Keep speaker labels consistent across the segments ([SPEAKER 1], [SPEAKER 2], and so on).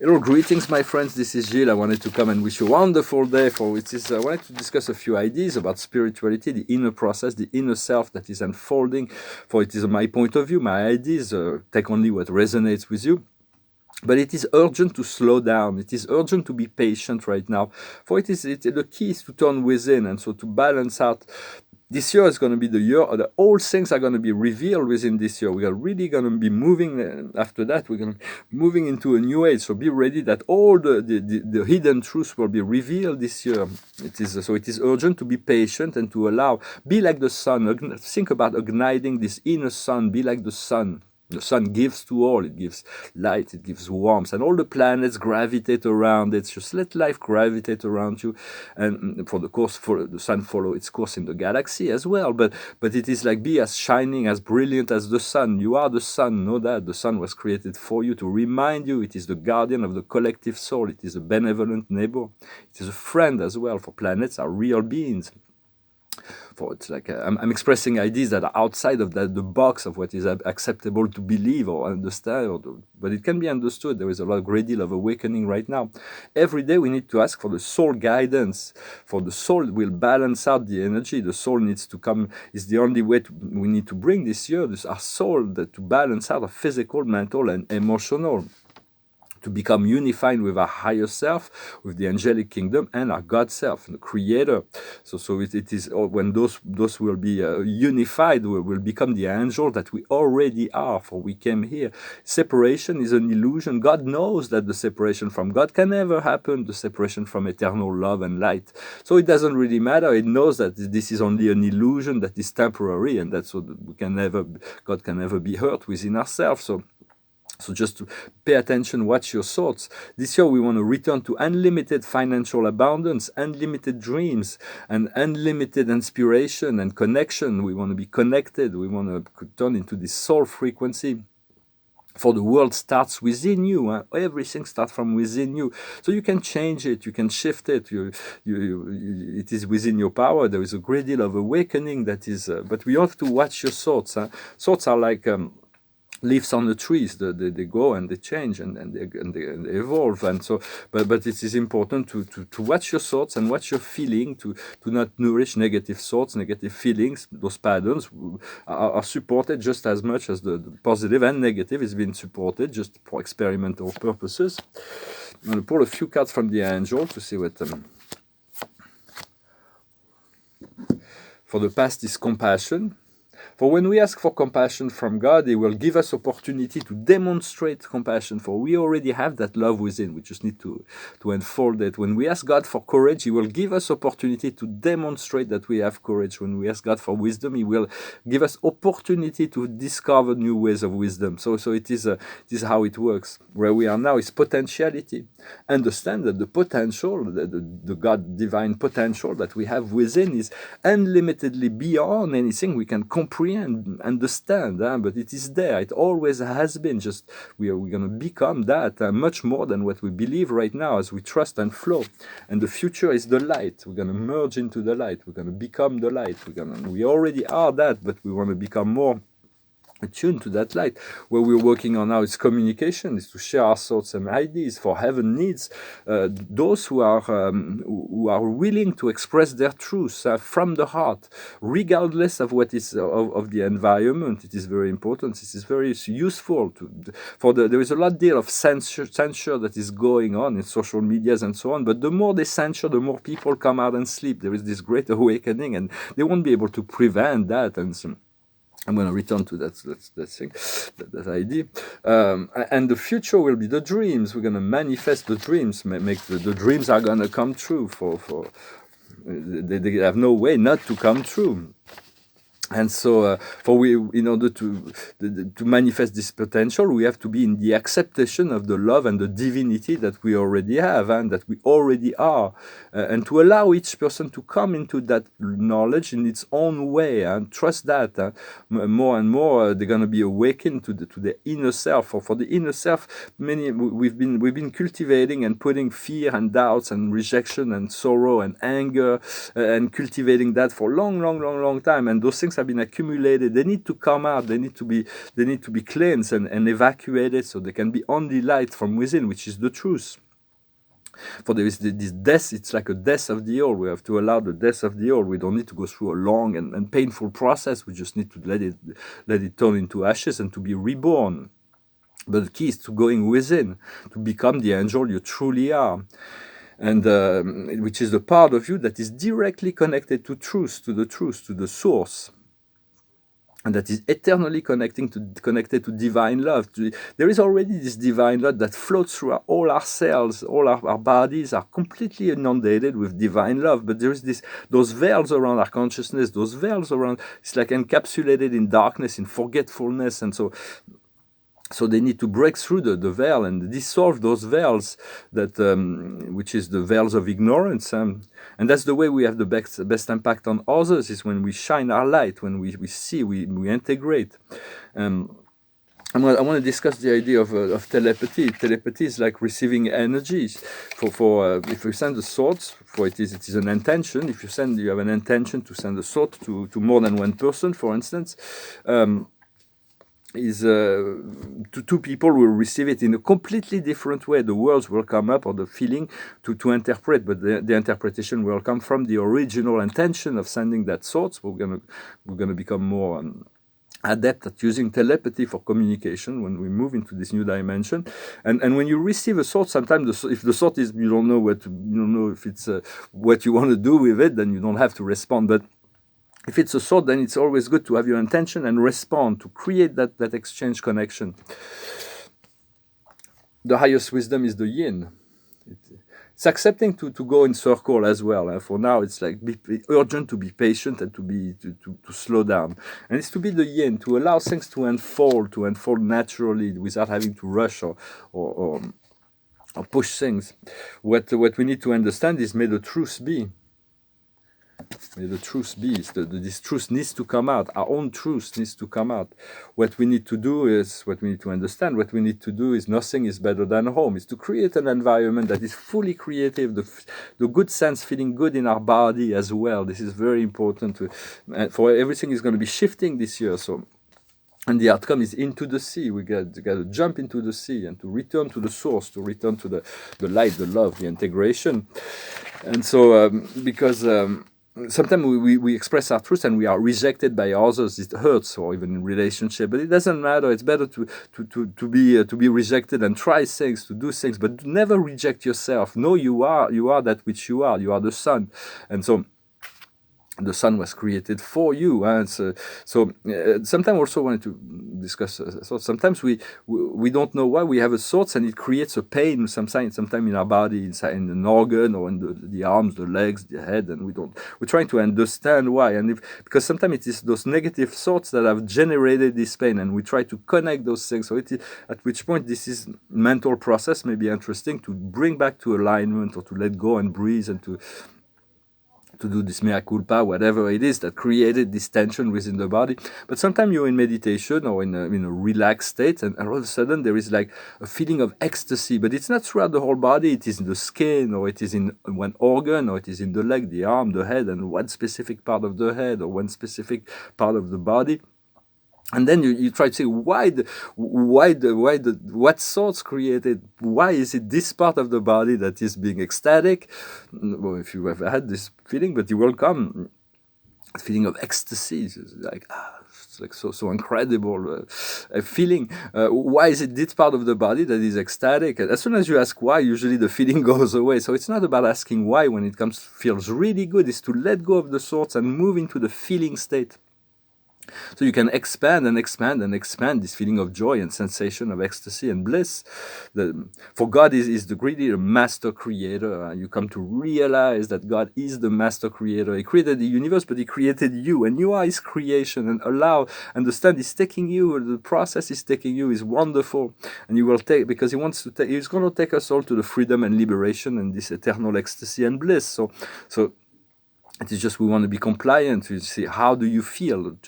[SPEAKER 1] Hello, greetings, my friends. This is Gilles. I wanted to come and wish you a wonderful day. I wanted to discuss a few ideas about spirituality, the inner process, the inner self that is unfolding. For it is my point of view, my ideas. Take only what resonates with you. But it is urgent to slow down. It is urgent to be patient right now. For the key is to turn within, and so to balance out. This year is going to be the year, the old things are going to be revealed within this year. We are really going to be moving, after that, we're going to be moving into a new age. So be ready that all the hidden truths will be revealed this year. It is urgent to be patient and to allow, be like the sun. Think about igniting this inner sun, be like the sun. The sun gives to all. It gives light, it gives warmth, and all the planets gravitate around it. Just let life gravitate around you, and for the sun follow its course in the galaxy as well. But it is like, be as shining, as brilliant as the sun. You are the sun. Know that the sun was created for you, to remind you. It is the guardian of the collective soul. It is a benevolent neighbor. It is a friend as well. For planets are real beings. It's like I'm expressing ideas that are outside of the box of what is acceptable to believe or understand, but it can be understood. There is a great deal of awakening right now. Every day we need to ask for the soul guidance, for the soul will balance out the energy. The soul needs to come, is the only way we need to bring this year, our soul, to balance out our physical, mental, and emotional, to become unified with our higher self, with the angelic kingdom, and our God self, the creator. So it is when those will be unified, we will become the angel that we already are, for we came here. Separation is an illusion. God knows that the separation from God can never happen, the separation from eternal love and light. So it doesn't really matter. It knows that this is only an illusion that is temporary, and that's what God can never be hurt within ourselves. So just to pay attention, watch your thoughts. This year we want to return to unlimited financial abundance, unlimited dreams, and unlimited inspiration and connection. We want to be connected. We want to turn into this soul frequency. For the world starts within you. Everything starts from within you. So you can change it, you can shift it. It is within your power. There is a great deal of awakening that is, but we have to watch your thoughts. Thoughts are like leaves on the trees. They go and they change and they evolve, and so but it is important to watch your thoughts and watch your feeling, to not nourish negative thoughts, negative feelings. Those patterns are supported just as much as the positive and negative is being supported, just for experimental purposes. I'm going to pull a few cards from the angel to see what for the past is compassion. For when we ask for compassion from God, He will give us opportunity to demonstrate compassion, for we already have that love within. We just need to unfold it. When we ask God for courage, He will give us opportunity to demonstrate that we have courage. When we ask God for wisdom, He will give us opportunity to discover new ways of wisdom. So it is how it works. Where we are now is potentiality. Understand that the potential, the God divine potential that we have within is unlimitedly beyond anything we can comprehend, understand, but it is there. It always has been. Just we're going to become that much more than what we believe right now, as we trust and flow. And the future is the light. We're going to merge into the light. We're going to become the light. We already are that, but we want to become more attuned to that light. What we're working on now is communication, is to share our thoughts and ideas. For heaven needs those who are willing to express their truths from the heart, regardless of what is of the environment. It is very important. This is very useful there is a deal of censure that is going on in social medias and so on. But the more they censure, the more people come out and sleep. There is this great awakening, and they won't be able to prevent that. And so I'm going to return to that thing, that idea. And the future will be the dreams. We're going to manifest the dreams, make the dreams are going to come true. They have no way not to come true. And so, in order to manifest this potential, we have to be in the acceptation of the love and the divinity that we already have and that we already are, and to allow each person to come into that knowledge in its own way, and trust that more and more they're going to be awakened to the inner self. For the inner self, we've been cultivating and putting fear and doubts and rejection and sorrow and anger and cultivating that for long time, and those things have have been accumulated, they need to come out, they need to be cleansed and evacuated, so they can be only light from within, which is the truth. For there is this death, it's like a death of the old. We have to allow the death of the old. We don't need to go through a long and painful process. We just need to let it turn into ashes and to be reborn. But the key is to going within, to become the angel you truly are. And which is the part of you that is directly connected to truth, to the source. And that is eternally connected to divine love. There is already this divine love that floats through all our cells, all our bodies are completely inundated with divine love. But there is those veils around our consciousness, those veils around, it's like encapsulated in darkness, in forgetfulness. And so they need to break through the veil and dissolve those veils, that which is the veils of ignorance. And that's the way we have the best impact on others, is when we shine our light, when we see, we integrate. I want to discuss the idea of telepathy. Telepathy is like receiving energies. For if you send a thought, it is an intention. If you have an intention to send a thought to more than one person, for instance. Two people will receive it in a completely different way. The words will come up, or the feeling to interpret, but the interpretation will come from the original intention of sending that thought. We're gonna become more adept at using telepathy for communication when we move into this new dimension. And when you receive a thought, sometimes if the thought is you don't know if it's what you want to do with it, then you don't have to respond. But if it's a thought, then it's always good to have your intention and respond, to create that exchange connection. The highest wisdom is the yin. It's accepting to go in circle as well. For now, it's like urgent to be patient and to slow down. And it's to be the yin, to allow things to unfold naturally without having to rush or push things. What we need to understand is, may the truth be. May the truth be. This truth needs to come out. Our own truth needs to come out. What we need to do is, what we need to understand, what we need to do is, nothing is better than home. It's to create an environment that is fully creative, the good sense, feeling good in our body as well. This is very important. For everything is going to be shifting this year. And the outcome is into the sea. We got to jump into the sea and to return to the source, to return to the light, the love, the integration. And so, because sometimes we express our truth and we are rejected by others. It hurts, or even in relationship. But it doesn't matter. It's better to be rejected and try things, to do things, but never reject yourself. No, you are that which you are. You are the sun, and so. The sun was created for you, and so sometimes also wanted to discuss. So sometimes we don't know why we have a thought, and it creates a pain. Sometimes in our body, inside in an organ, or in the arms, the legs, the head, and we're trying to understand why. And because sometimes it is those negative thoughts that have generated this pain, and we try to connect those things. So at which point this is mental process may be interesting to bring back to alignment, or to let go and breathe, and to do this mea culpa, whatever it is that created this tension within the body. But sometimes you're in meditation or in a relaxed state, and all of a sudden there is like a feeling of ecstasy, but it's not throughout the whole body. It is in the skin, or it is in one organ, or it is in the leg, the arm, the head, and one specific part of the head, or one specific part of the body. And then you try to say, what thoughts created? Why is it this part of the body that is being ecstatic? Well, if you have had this feeling, but you will come a feeling of ecstasy. It's like so incredible feeling. Why is it this part of the body that is ecstatic? And as soon as you ask why, usually the feeling goes away. So it's not about asking why when it feels really good. It's to let go of the thoughts and move into the feeling state. So you can expand and expand and expand this feeling of joy and sensation of ecstasy and bliss. For God is really the master creator. You come to realize that God is the master creator. He created the universe, but He created you, and you are His creation. And understand He's taking you. The process He's taking you is wonderful, and you will take, because He's going to take us all to the freedom and liberation and this eternal ecstasy and bliss. So. It is just we want to be compliant. We see how do you feel.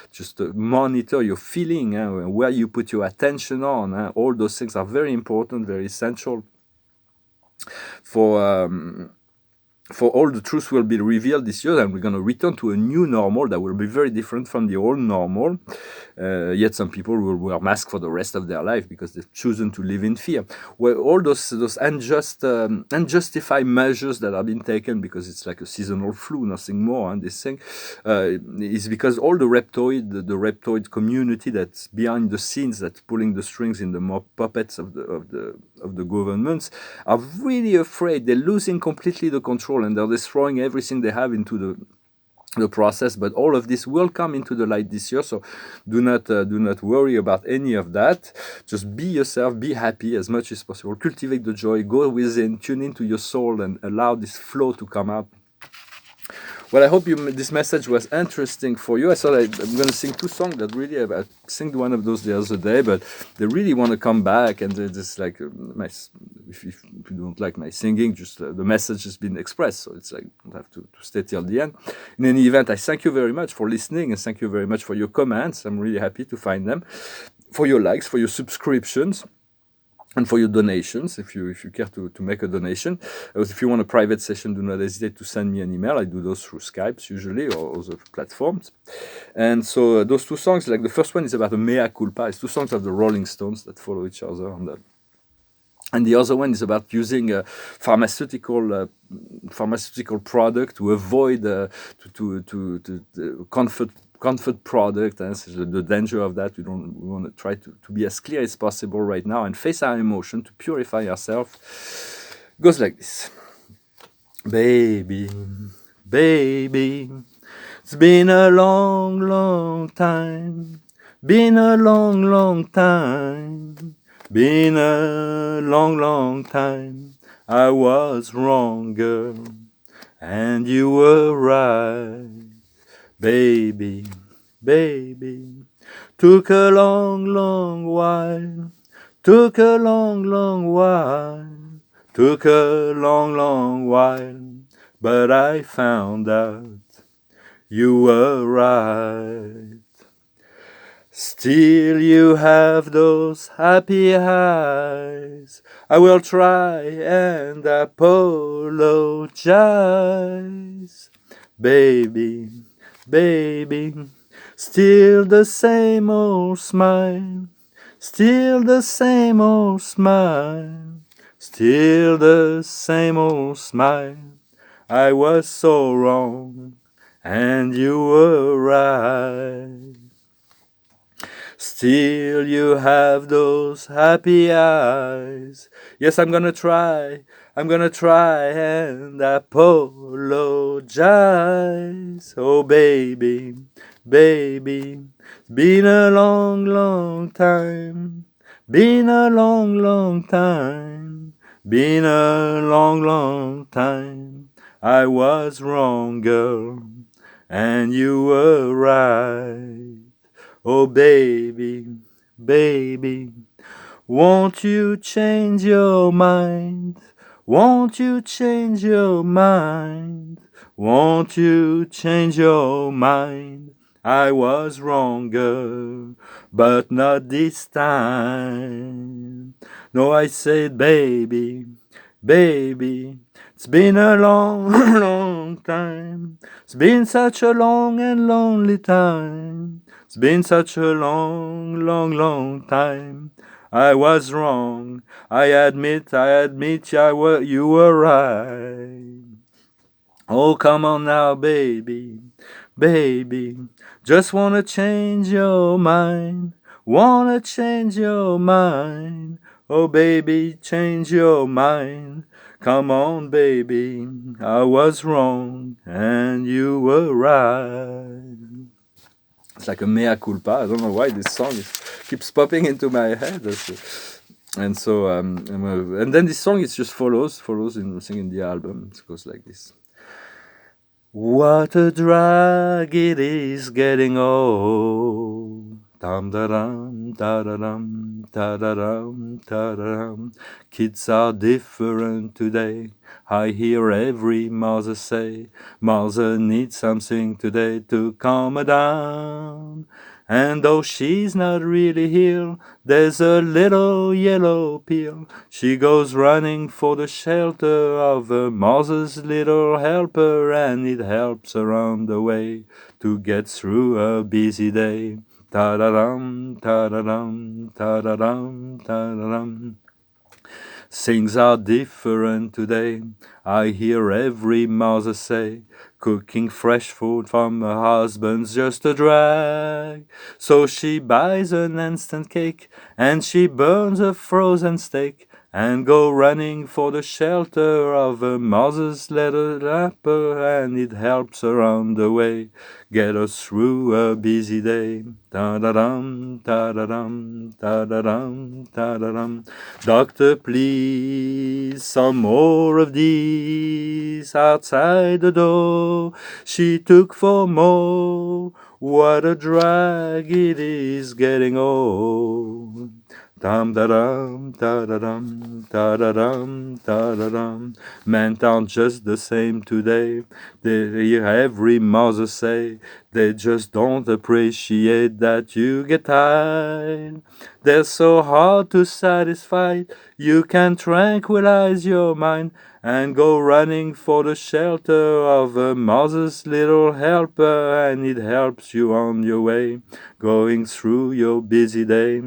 [SPEAKER 1] Just monitor your feeling, where you put your attention on. All those things are very important, very essential for for all the truth will be revealed this year, and we're going to return to a new normal that will be very different from the old normal. Yet some people will wear masks for the rest of their life because they've chosen to live in fear. Well, all those unjustified measures that are being taken because it's like a seasonal flu, nothing more. And this thing is because all the reptoid community that's behind the scenes, that's pulling the strings in the puppets of the governments, are really afraid. They're losing completely the control, and they're destroying everything they have into the process. But all of this will come into the light this year, so do not worry about any of that. Just be yourself, be happy as much as possible, cultivate the joy, go within, tune into your soul, and allow this flow to come out. Well, I hope this message was interesting for you. I thought I'm going to sing two songs that really, I sang one of those the other day, but they really want to come back, and they're just like, if you don't like my singing, just the message has been expressed, so it's like, you don't have to stay till the end. In any event, I thank you very much for listening, and thank you very much for your comments. I'm really happy to find them, for your likes, for your subscriptions, and for your donations, if you care to make a donation. If you want a private session, do not hesitate to send me an email. I do those through Skype usually, or other platforms. And so those two songs, like the first one is about a mea culpa. It's two songs of the Rolling Stones that follow each other on that. And the other one is about using a pharmaceutical product to avoid to comfort product, and the danger of that. We want to try to be as clear as possible right now and face our emotion to purify ourselves. Goes like this. Baby, baby, it's been a long, long time. Been a long, long time. Been a long, long time. I was wrong, girl, and you were right. Baby, baby, took a long, long while. Took a long, long while. Took a long, long while. But I found out you were right. Still you have those happy eyes. I will try and apologize. Baby, baby, still the same old smile. Still the same old smile. Still the same old smile. I was so wrong, and you were right. Still you have those happy eyes. Yes, I'm gonna try and apologize. Oh baby, baby, it's been a long, long time. Been a long, long time. Been a long, long time. I was wrong, girl, and you were right. Oh baby, baby, won't you change your mind? Won't you change your mind? Won't you change your mind? I was wrong, girl, but not this time. No, I said, baby, baby, it's been a long, long time. It's been such a long and lonely time. It's been such a long, long, long time. I was wrong. I admit, you were right. Oh, come on now, baby, baby. Just wanna change your mind. Wanna change your mind. Oh, baby, change your mind. Come on, baby. I was wrong and you were right. It's like a mea culpa. I don't know why this song keeps popping into my head. And so, and then this song, it just follows in singing the album. It goes like this. What a drag it is getting old. Dum da dum da da dum da da dum da da dum. Kids are different today. I hear every mother say, mother needs something today to calm her down. And though she's not really here, there's a little yellow pill. She goes running for the shelter of her mother's little helper, and it helps her on the way to get through a busy day. Ta-da-dum, ta-da-dum, ta-da-dum, ta-da-dum. Things are different today, I hear every mother say. Cooking fresh food from her husband's just a drag. So she buys an instant cake and she burns a frozen steak and go running for the shelter of her mother's little wrapper, and it helps her on the way, get her through a busy day. Ta-da-dum, ta-da-dum, ta-da-dum, ta-da-dum. Doctor, please, some more of these outside the door. She took 4 more. What a drag it is getting old. Dum da dum, da da dum, da da dum, da da dum. Men aren't just the same today. They hear every mother say they just don't appreciate that you get tired. They're so hard to satisfy. You can tranquilize your mind and go running for the shelter of a mother's little helper, and it helps you on your way, going through your busy day.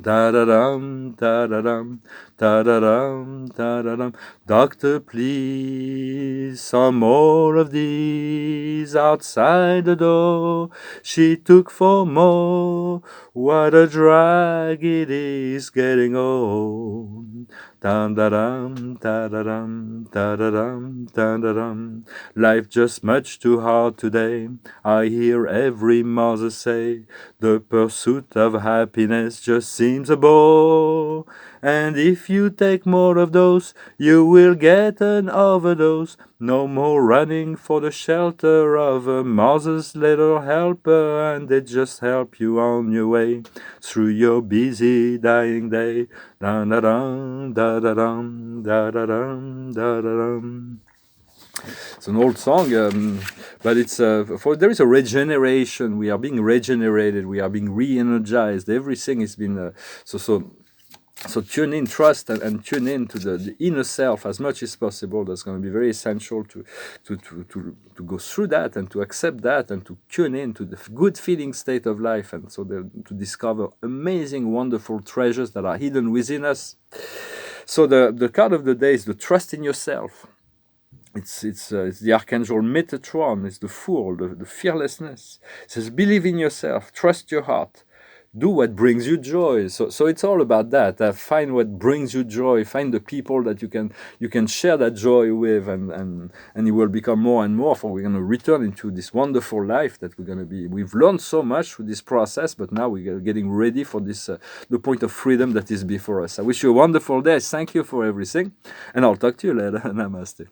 [SPEAKER 1] Da-da-dum, da-da-dum, da-da-dum, da-da-dum. Doctor, please, some more of these outside the door. She took 4 more. What a drag it is getting old. Dum-da-dum, da-da-dum, da-da-dum, da-da-dum. Life just much too hard today, I hear every mother say. The pursuit of happiness just seems a bore. And if you take more of those, you will get an overdose. No more running for the shelter of a mother's little helper, and they just help you on your way through your busy dying day. Da-da-dum, da-da-dum, da-da-dum, da-da-dum. It's an old song, but it's for there is a regeneration. We are being regenerated. We are being re-energized. Everything has been so tune in, trust, and tune in to the inner self as much as possible. That's going to be very essential to go through that and to accept that and to tune in to the good feeling state of life, and so to discover amazing, wonderful treasures that are hidden within us. So the card of the day is the trust in yourself. It's the Archangel Metatron, it's the Fool, the fearlessness. It says, believe in yourself, trust your heart, do what brings you joy. So it's all about that. Find what brings you joy, find the people that you can share that joy with, and you will become more and more, for we're going to return into this wonderful life that we've learned so much through this process, but now we're getting ready for this, the point of freedom that is before us. I wish you a wonderful day. Thank you for everything, and I'll talk to you later. Namaste.